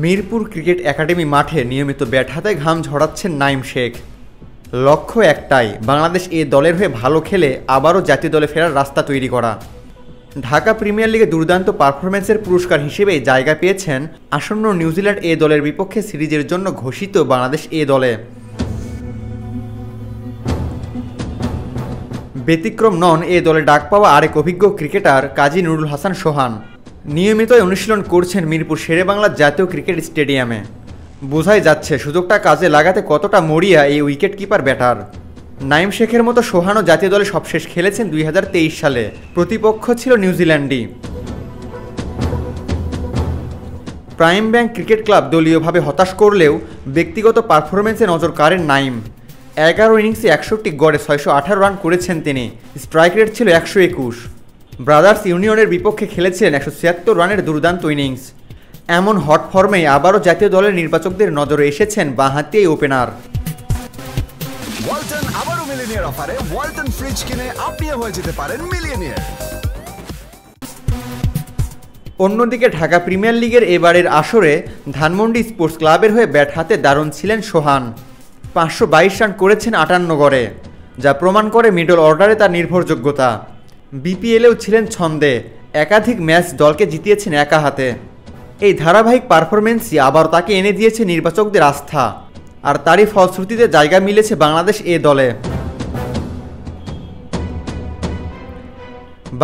Mirpur cricket academy মাঠে নিয়মিত bat হাতে ঘাম ঝরাচ্ছেন নাঈম শেখ। লক্ষ্য একটাই, বাংলাদেশ এ দলের হয়ে ভালো খেলে আবারও জাতীয় দলে ফেরার রাস্তা তৈরি করা। ঢাকা প্রিমিয়ার লিগে দুর্দান্ত পারফরম্যান্সের পুরস্কার হিসেবেই জায়গা পেয়েছেন আসন্ন নিউজিল্যান্ড এ দলের বিপক্ষে সিরিজের জন্য ঘোষিত বাংলাদেশ এ দলে। ব্যতিক্রম নন এ দলে ডাক পাওয়া আরেক অভিজ্ঞ ক্রিকেটার কাজী নুরুল হাসান সোহান। নিয়মিতই অনুশীলন করছেন মিরপুর শেরেবাংলা জাতীয় ক্রিকেট স্টেডিয়ামে। বোঝাই যাচ্ছে সুযোগটা কাজে লাগাতে কতটা মরিয়া এই উইকেট কিপার ব্যাটার। নাঈম শেখের মতো সোহানও জাতীয় দলে সবশেষ খেলেছেন 2023 সালে, প্রতিপক্ষ ছিল নিউজিল্যান্ডই। প্রাইম ব্যাংক ক্রিকেট ক্লাব দলীয়ভাবে হতাশ করলেও ব্যক্তিগত পারফরমেন্সে নজর কাড়েন নাঈম। 11 ইনিংসে 61 গড়ে 618 রান করেছেন তিনি, স্ট্রাইক রেট ছিল 121। ব্রাদার্স ইউনিয়নের বিপক্ষে খেলেছিলেন 176 রানের দুর্দান্ত ইনিংস। এমন হট ফর্মেই আবারও জাতীয় দলের নির্বাচকদের নজরে এসেছেন বাঁহাতি এই ওপেনার। ওয়ালটন আবারও মিলিয়নিয়ার অফারে ওয়ালটন ফ্রিজ কিনে আপনিও হয়ে যেতে পারেন মিলিয়নিয়ার। অন্যদিকে ঢাকা প্রিমিয়ার লিগের এবারের আসরে ধানমন্ডি স্পোর্টস ক্লাবের হয়ে ব্যাট হাতে দারুণ ছিলেন সোহান। 522 রান করেছেন 58 গড়ে, যা প্রমাণ করে মিডল অর্ডারে তার নির্ভরযোগ্যতা। বিপিএলেও ছিলেন ছন্দে, একাধিক ম্যাচ দলকে জিতিয়েছেন একা হাতে। এই ধারাবাহিক পারফরমেন্সই আবার তাকে এনে দিয়েছে নির্বাচকদের আস্থা, আর তারই ফলশ্রুতিতে জায়গা মিলেছে বাংলাদেশ এ দলে।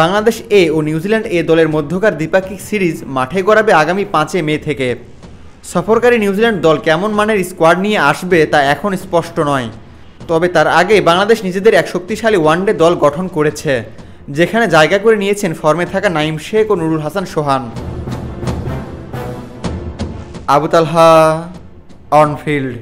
বাংলাদেশ এ ও নিউজিল্যান্ড এ দলের মধ্যকার দ্বিপাক্ষিক সিরিজ মাঠে গড়াবে আগামী 5 মে থেকে। সফরকারী নিউজিল্যান্ড দল কেমন মানের স্কোয়াড নিয়ে আসবে তা এখন স্পষ্ট নয়, তবে তার আগে বাংলাদেশ নিজেদের এক শক্তিশালী ওয়ানডে দল গঠন করেছে, যেখানে জায়গা করে নিয়েছেন ফর্মে থাকা নাঈম শেখ ও নুরুল হাসান সোহান। আবু তালহা, অন ফিল্ড।